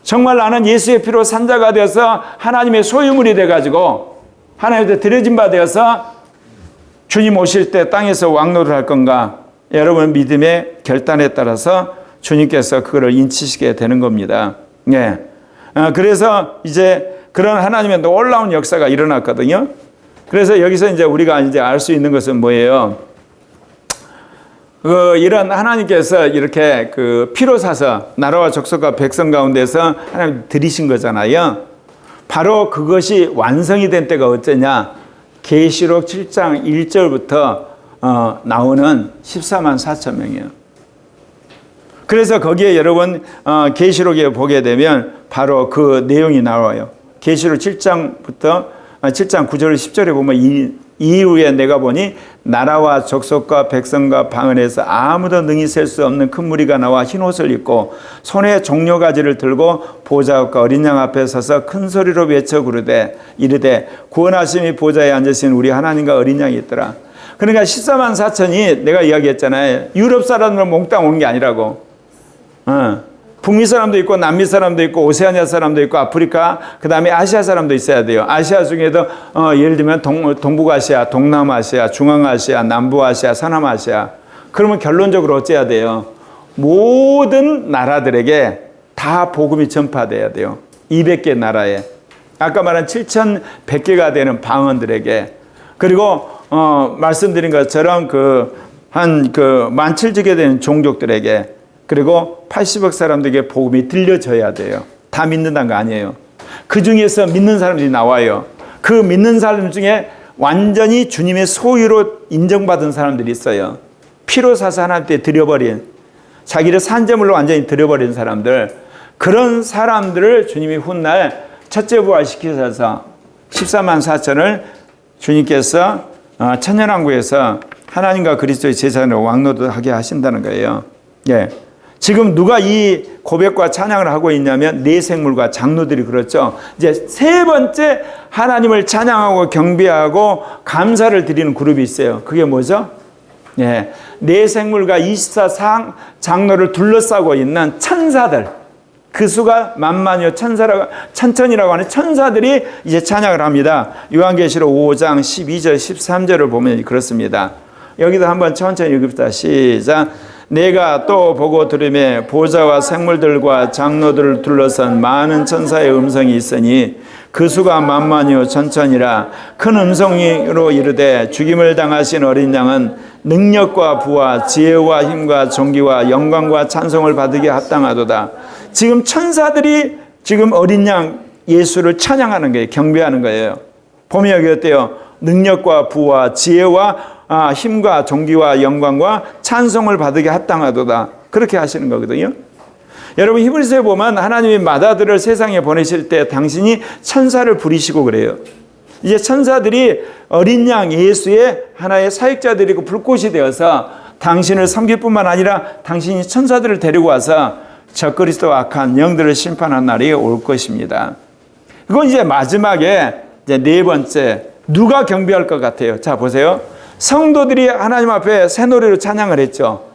정말 나는 예수의 피로 산자가 되어서 하나님의 소유물이 돼가지고 하나님께 드려진 바 되어서 주님 오실 때 땅에서 왕노를 할 건가? 여러분 믿음의 결단에 따라서 주님께서 그거를 인치시게 되는 겁니다. 예. 그래서 이제 그런 하나님의 놀라운 역사가 일어났거든요. 그래서 여기서 이제 우리가 이제 알 수 있는 것은 뭐예요? 이런 하나님께서 이렇게 그 피로 사서 나라와 족속과 백성 가운데서 하나님 드리신 거잖아요. 바로 그것이 완성이 된 때가 어쩌냐? 계시록 7장 1절부터 나오는 14만 4천 명이에요. 그래서 거기에 여러분 계시록에 보게 되면 바로 그 내용이 나와요. 계시록 7장부터 7장 9절 10절에 보면 이후에 내가 보니 나라와 족속과 백성과 방언에서 아무도 능히 셀 수 없는 큰 무리가 나와 흰 옷을 입고 손에 종려가지를 들고 보좌와 어린 양 앞에 서서 큰 소리로 외쳐 부르되 이르되 구원하심이 보좌에 앉으신 우리 하나님과 어린 양이 있더라. 그러니까 14만 4천이 내가 이야기했잖아요. 유럽 사람들은 몽땅 오는 게 아니라고. 북미 사람도 있고 남미 사람도 있고 오세아니아 사람도 있고 아프리카 그 다음에 아시아 사람도 있어야 돼요. 아시아 중에도 예를 들면 동북아시아, 동남아시아, 중앙아시아, 남부아시아, 서남아시아. 그러면 결론적으로 어째야 돼요? 모든 나라들에게 다 복음이 전파돼야 돼요. 200개 나라에. 아까 말한 7,100개가 되는 방언들에게. 그리고 말씀드린 것처럼 한 17,000개 되는 종족들에게. 그리고 80억 사람들에게 복음이 들려져야 돼요. 다 믿는다는 거 아니에요. 그 중에서 믿는 사람들이 나와요. 그 믿는 사람 중에 완전히 주님의 소유로 인정받은 사람들이 있어요. 피로 사서 하나님께 드려버린, 자기를 산재물로 완전히 드려버린 사람들, 그런 사람들을 주님이 훗날 첫째 부활시키셔서 14만 4천을 주님께서 천년왕국에서 하나님과 그리스도의 제사장으로 왕노릇하게 하신다는 거예요. 예. 지금 누가 이 고백과 찬양을 하고 있냐면 네 생물과 장로들이 그렇죠. 이제 세 번째 하나님을 찬양하고 경배하고 감사를 드리는 그룹이 있어요. 그게 뭐죠? 예. 네 생물과 24상 장로를 둘러싸고 있는 천사들. 그 수가 만만이요 천천이라고 하는 천사들이 이제 찬양을 합니다. 요한계시록 5장 12절 13절을 보면 그렇습니다. 여기도 한번 천천히 읽읍시다. 시작. 내가 또 보고 들으매 보좌와 생물들과 장로들을 둘러싼 많은 천사의 음성이 있으니 그 수가 만만이요 천천이라. 큰 음성으로 이르되 죽임을 당하신 어린 양은 능력과 부와 지혜와 힘과 존귀와 영광과 찬송을 받으게 합당하도다. 지금 천사들이 지금 어린 양 예수를 찬양하는 거예요. 경배하는 거예요. 보면 여기 어때요? 능력과 부와 지혜와 힘과 존귀와 영광과 찬송을 받으게 합당하도다. 그렇게 하시는 거거든요. 여러분 히브리서에 보면 하나님이 맏아들을 세상에 보내실 때 당신이 천사를 부리시고 그래요. 이제 천사들이 어린 양 예수의 하나의 사역자들이고 불꽃이 되어서 당신을 섬길 뿐만 아니라 당신이 천사들을 데리고 와서 적그리스도와 악한 영들을 심판한 날이 올 것입니다. 그건 이제 마지막에 이제 네 번째, 누가 경배할 것 같아요? 자, 보세요. 성도들이 하나님 앞에 새 노래로 찬양을 했죠.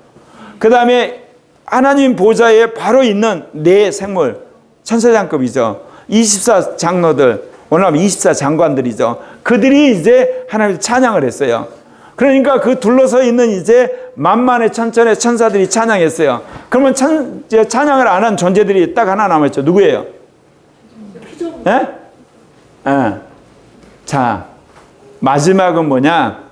그 다음에 하나님 보좌에 바로 있는 네 생물, 천사장급이죠. 24 장로들, 오늘 24 장관들이죠. 그들이 이제 하나님 찬양을 했어요. 그러니까 그 둘러서 있는 이제 만만의 천천의 천사들이 찬양했어요. 그러면 찬양을 안 한 존재들이 딱 하나 남았죠. 누구예요? 예? 예. 자, 마지막은 뭐냐?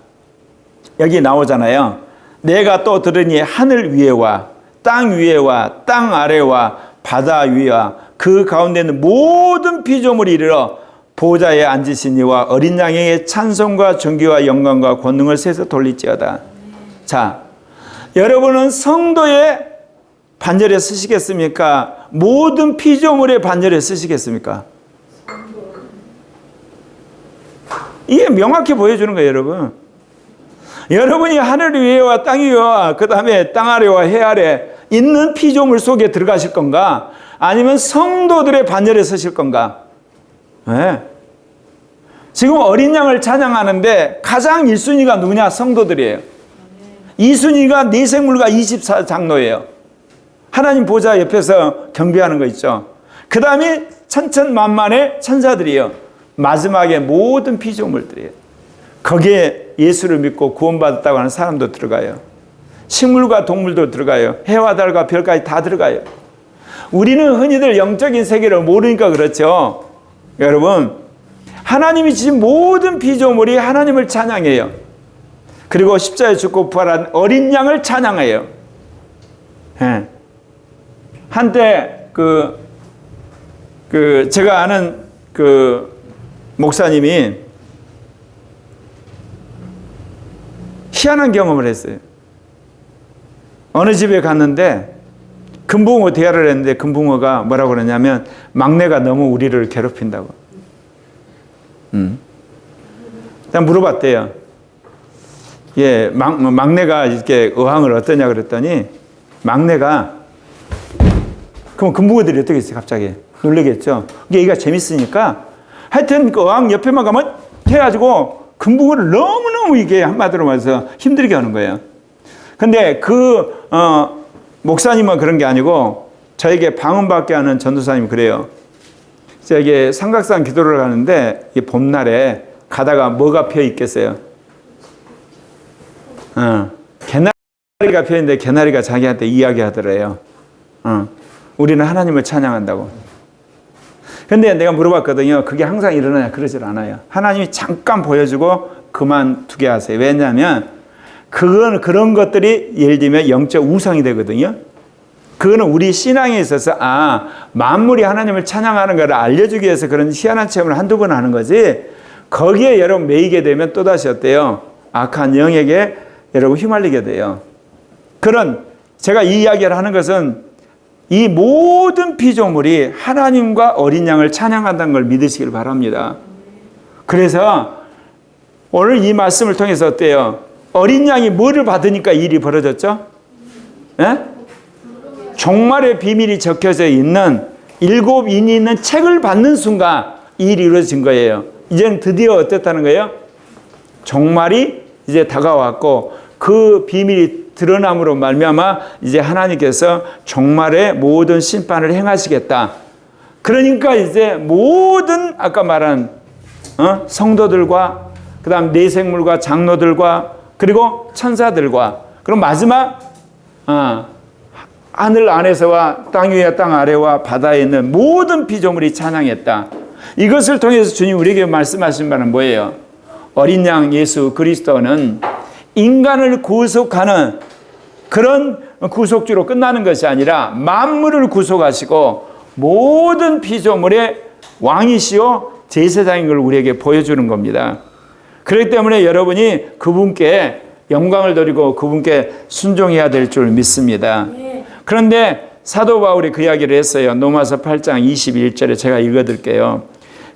여기 나오잖아요. 내가 또 들으니 하늘 위에와 땅 위에와 땅 아래와 바다 위와 그 가운데 있는 모든 피조물이 이르러 보좌에 앉으신 이와 어린 양에게 찬송과 존귀와 영광과 권능을 세서 돌릴지어다. 자, 여러분은 성도의 반열에 쓰시겠습니까? 모든 피조물의 반열에 쓰시겠습니까? 이게 명확히 보여주는 거예요, 여러분. 여러분이 하늘 위에와 땅 위에와 그 다음에 땅 아래와 해 아래 있는 피조물 속에 들어가실 건가? 아니면 성도들의 반열에 서실 건가? 네. 지금 어린 양을 찬양하는데 가장 1순위가 누구냐? 성도들이에요. 2순위가 네 생물과 24 장로예요. 하나님 보좌 옆에서 경배하는 거 있죠. 그 다음에 천천만만의 천사들이에요. 마지막에 모든 피조물들이에요. 거기에 예수를 믿고 구원받았다고 하는 사람도 들어가요. 식물과 동물도 들어가요. 해와 달과 별까지 다 들어가요. 우리는 흔히들 영적인 세계를 모르니까 그렇죠. 여러분, 하나님이 지은 모든 피조물이 하나님을 찬양해요. 그리고 십자가에 죽고 부활한 어린 양을 찬양해요. 예. 한때 제가 아는 목사님이 희한한 경험을 했어요. 어느 집에 갔는데 금붕어 대화를 했는데 금붕어가 뭐라고 그러냐면 막내가 너무 우리를 괴롭힌다고. 일단 물어봤대요. 예, 막내가 이렇게 어항을 어떠냐 그랬더니 막내가 그럼 금붕어들이 어떻게 했어요? 갑자기 놀라겠죠. 이게 얘가 재밌으니까 하여튼 그 어항 옆에만 가면 해가지고 금붕어를 너무너무 이게 한마디로 말해서 힘들게 하는 거예요. 근데 목사님은 그런 게 아니고 저에게 방언받게 하는 전도사님이 그래요. 저기 삼각산 기도를 가는데 이 봄날에 가다가 뭐가 펴 있겠어요? 개나리가 펴 있는데 개나리가 자기한테 이야기하더래요. 우리는 하나님을 찬양한다고. 근데 내가 물어봤거든요. 그게 항상 일어나냐? 그러질 않아요. 하나님이 잠깐 보여주고 그만두게 하세요. 왜냐하면 그런 것들이 예를 들면 영적 우상이 되거든요. 그거는 우리 신앙에 있어서 만물이 하나님을 찬양하는 것을 알려주기 위해서 그런 희한한 체험을 한두 번 하는 거지, 거기에 여러분 매이게 되면 또다시 어때요? 악한 영에게 여러분 휘말리게 돼요. 제가 이 이야기를 하는 것은 이 모든 피조물이 하나님과 어린 양을 찬양한다는 걸 믿으시길 바랍니다. 그래서 오늘 이 말씀을 통해서 어때요? 어린 양이 뭐를 받으니까 일이 벌어졌죠? 예? 종말의 비밀이 적혀져 있는 7인이 있는 책을 받는 순간 이 일이 이루어진 거예요. 이제는 드디어 어땠다는 거예요? 종말이 이제 다가왔고 그 비밀이 드러남으로 말미암아 이제 하나님께서 종말의 모든 심판을 행하시겠다. 그러니까 이제 모든 아까 말한 성도들과 그 다음 네 생물과 장로들과 그리고 천사들과 그럼 마지막 하늘 안에서와 땅 위와 땅 아래와 바다에 있는 모든 피조물이 찬양했다. 이것을 통해서 주님 우리에게 말씀하신 바는 뭐예요? 어린 양 예수 그리스도는 인간을 구속하는 그런 구속주로 끝나는 것이 아니라 만물을 구속하시고 모든 피조물의 왕이시요 제사장인 걸 우리에게 보여주는 겁니다. 그렇기 때문에 여러분이 그분께 영광을 드리고 그분께 순종해야 될 줄 믿습니다. 그런데 사도 바울이 그 이야기를 했어요. 로마서 8장 21절에 제가 읽어드릴게요.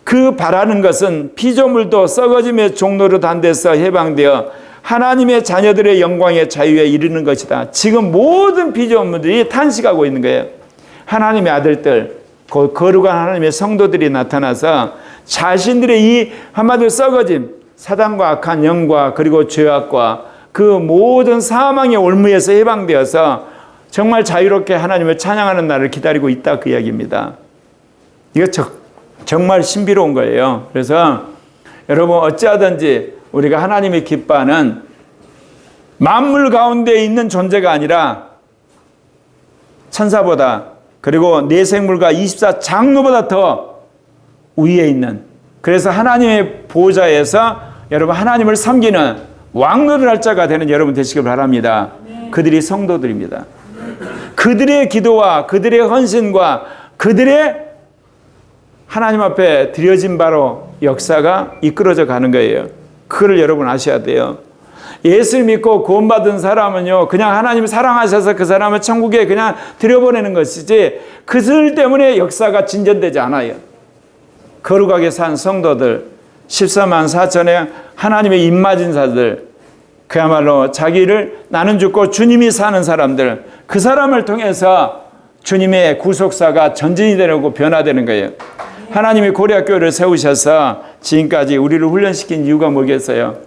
그 바라는 것은 피조물도 썩어짐의 종로로 단 데서 해방되어 하나님의 자녀들의 영광의 자유에 이르는 것이다. 지금 모든 피조물들이 탄식하고 있는 거예요. 하나님의 아들들, 거룩한 하나님의 성도들이 나타나서 자신들의 이 한마디로 썩어짐, 사단과 악한 영과 그리고 죄악과 그 모든 사망의 올무에서 해방되어서 정말 자유롭게 하나님을 찬양하는 날을 기다리고 있다, 그 이야기입니다. 이거 정말 신비로운 거예요. 그래서 여러분, 어찌하든지 우리가 하나님이 기뻐하는 만물 가운데 있는 존재가 아니라 천사보다, 그리고 내생물과 24장로보다 더 위에 있는, 그래서 하나님의 보좌에서 여러분 하나님을 섬기는 왕노를 할 자가 되는 여러분 되시길 바랍니다. 그들이 성도들입니다. 그들의 기도와 그들의 헌신과 그들의 하나님 앞에 드려진 바로 역사가 이끌어져 가는 거예요. 그걸 여러분 아셔야 돼요. 예수를 믿고 구원받은 사람은요, 그냥 하나님을 사랑하셔서 그 사람을 천국에 그냥 들여보내는 것이지 그들 때문에 역사가 진전되지 않아요. 거룩하게 산 성도들, 14만 4천의 하나님의 입맞은 자들, 그야말로 자기를 나는 죽고 주님이 사는 사람들, 그 사람을 통해서 주님의 구속사가 전진이 되고 변화되는 거예요. 하나님이 고려학교를 세우셔서 지금까지 우리를 훈련시킨 이유가 뭐겠어요?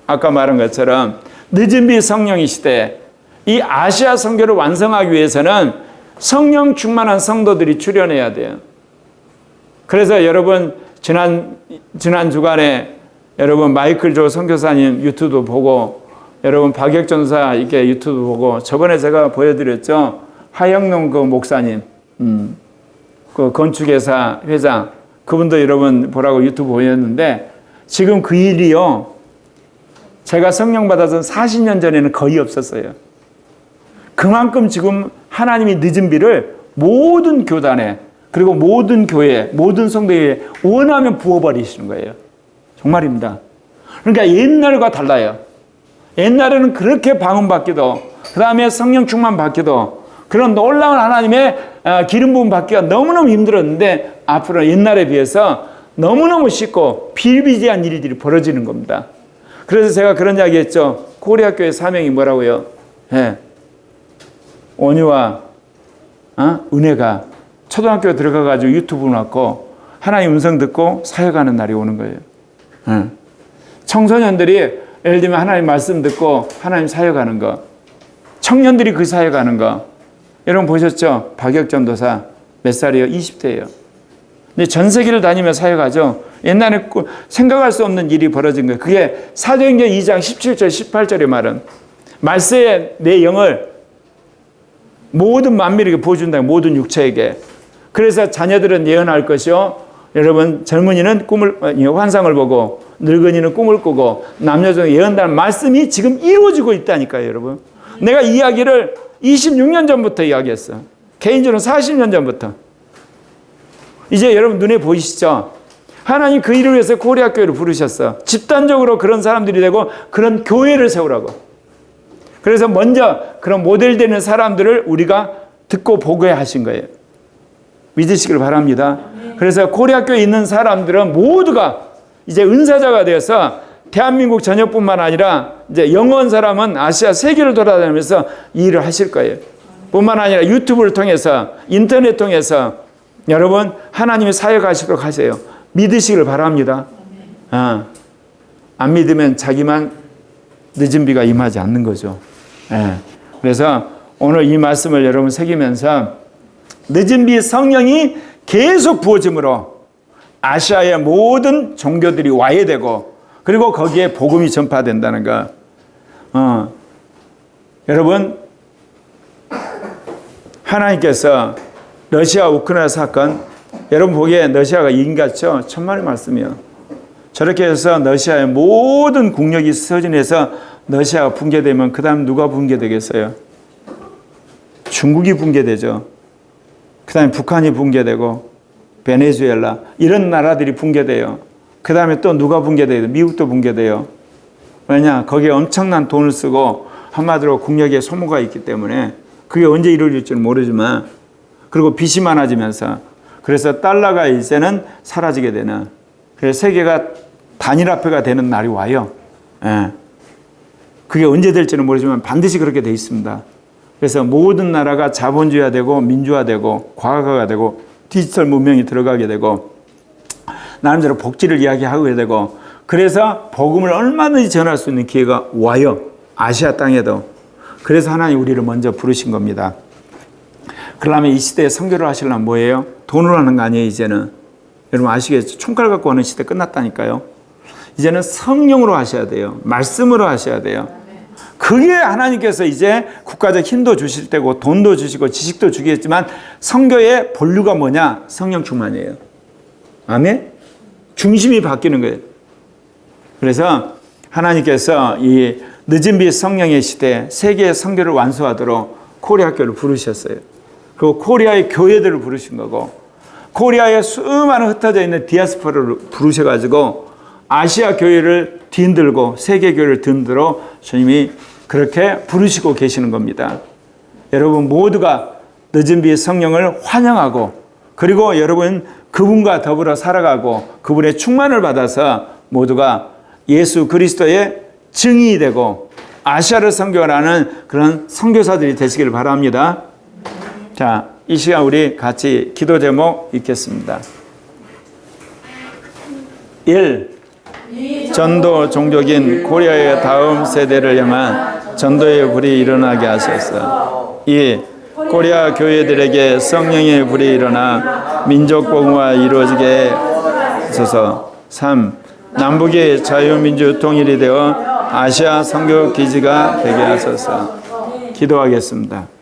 아까 말한 것처럼 늦은비 성령의 시대, 이 아시아 선교를 완성하기 위해서는 성령 충만한 성도들이 출현해야 돼요. 그래서 여러분 지난 주간에 여러분 마이클 조 선교사님 유튜브 보고, 여러분 박혁전사 이렇게 유튜브 보고, 저번에 제가 보여드렸죠. 하영농 그 목사님, 그 건축회사 회장, 그분도 여러분 보라고 유튜브 보였는데, 지금 그 일이요, 제가 성령 받아서 40년 전에는 거의 없었어요. 그만큼 지금 하나님이 늦은 비를 모든 교단에, 그리고 모든 교회, 모든 성도에 원하면 부어버리시는 거예요. 정말입니다. 그러니까 옛날과 달라요. 옛날에는 그렇게 방언받기도, 그 다음에 성령 충만 받기도, 그런 놀라운 하나님의 기름 부음 받기가 너무너무 힘들었는데, 앞으로 옛날에 비해서 너무너무 쉽고 비일비재한 일들이 벌어지는 겁니다. 그래서 제가 그런 이야기 했죠. 고려학교의 사명이 뭐라고요? 네. 온유와 은혜가 초등학교 들어가가지고 유튜브 놓고 하나님 음성 듣고 사역하는 날이 오는 거예요. 네. 청소년들이 예를 들면 하나님 말씀 듣고 하나님 사역하는 거, 청년들이 그 사역하는 거, 여러분 보셨죠? 박혁전도사 몇 살이에요? 20대예요. 근데 전 세계를 다니며 사역하죠. 옛날에 생각할 수 없는 일이 벌어진 거예요. 그게 사도행전 2장 17절 18절의 말은 말세에 내 영을 모든 만민에게 보여준다. 모든 육체에게. 그래서 자녀들은 예언할 것이요, 여러분 젊은이는 환상을 보고, 늙은이는 꿈을 꾸고, 남녀 중에 예언다는 말씀이 지금 이루어지고 있다니까요. 여러분, 내가 이 이야기를 26년 전부터 이야기했어. 개인적으로 40년 전부터. 이제 여러분 눈에 보이시죠? 하나님 그 일을 위해서 고려학교를 부르셨어. 집단적으로 그런 사람들이 되고 그런 교회를 세우라고. 그래서 먼저 그런 모델 되는 사람들을 우리가 듣고 보게 하신 거예요. 믿으시길 바랍니다. 그래서 고려학교에 있는 사람들은 모두가 이제 은사자가 되어서 대한민국 전역뿐만 아니라 이제 영원 사람은 아시아 세계를 돌아다니면서 이 일을 하실 거예요. 뿐만 아니라 유튜브를 통해서, 인터넷 통해서 여러분 하나님의 사역하시도록 하세요. 믿으시길 바랍니다. 안 믿으면 자기만 늦은 비가 임하지 않는 거죠. 그래서 오늘 이 말씀을 여러분 새기면서 늦은 비 성령이 계속 부어짐으로 아시아의 모든 종교들이 와해되고, 그리고 거기에 복음이 전파된다는 거. 여러분, 하나님께서 러시아 우크라이나 사건, 여러분 보기에 러시아가 이긴 같죠? 천만의 말씀이요. 저렇게 해서 러시아의 모든 국력이 서진해서 러시아가 붕괴되면 그 다음 누가 붕괴되겠어요? 중국이 붕괴되죠. 그 다음에 북한이 붕괴되고 베네수엘라, 이런 나라들이 붕괴돼요. 그 다음에 또 누가 붕괴돼요? 미국도 붕괴돼요. 왜냐? 거기에 엄청난 돈을 쓰고 한마디로 국력에 소모가 있기 때문에 그게 언제 이루어질지는 모르지만, 그리고 빚이 많아지면서, 그래서 달러가 이제는 사라지게 되는, 그래서 세계가 단일화폐가 되는 날이 와요. 예. 그게 언제 될지는 모르지만 반드시 그렇게 돼 있습니다. 그래서 모든 나라가 자본주의가 되고 민주화되고 과학화가 되고 디지털 문명이 들어가게 되고 나름대로 복지를 이야기하게 되고 그래서 복음을 얼마든지 전할 수 있는 기회가 와요. 아시아 땅에도. 그래서 하나님 우리를 먼저 부르신 겁니다. 그러면 이 시대에 선교를 하시려면 뭐예요? 돈으로 하는 거 아니에요, 이제는. 여러분 아시겠죠? 총칼 갖고 하는 시대 끝났다니까요. 이제는 성령으로 하셔야 돼요. 말씀으로 하셔야 돼요. 그게 하나님께서 이제 국가적 힘도 주실 때고 돈도 주시고 지식도 주겠지만 선교의 본류가 뭐냐? 성령 충만이에요. 아멘? 중심이 바뀌는 거예요. 그래서 하나님께서 이 늦은 빛 성령의 시대에 세계의 선교를 완수하도록 코리아 학교를 부르셨어요. 그리고 코리아의 교회들을 부르신 거고 코리아에 수많은 흩어져 있는 디아스포라를 부르셔가지고 아시아 교회를 뒤흔들고 세계 교회를 뒤흔들어 주님이 그렇게 부르시고 계시는 겁니다. 여러분 모두가 늦은 빛 성령을 환영하고 그리고 여러분 그분과 더불어 살아가고 그분의 충만을 받아서 모두가 예수 그리스도의 증인이 되고 아시아를 선교하는 그런 선교사들이 되시기를 바랍니다. 자, 이 시간 우리 같이 기도 제목 읽겠습니다. 1. 전도 종족인 코리아의 다음 세대를 향한 전도의 불이 일어나게 하소서. 2. 코리아 교회들에게 성령의 불이 일어나 민족 복음화 이루어지게 하소서. 3. 남북의 자유민주 통일이 되어 아시아 선교 기지가 되게 하소서. 기도하겠습니다.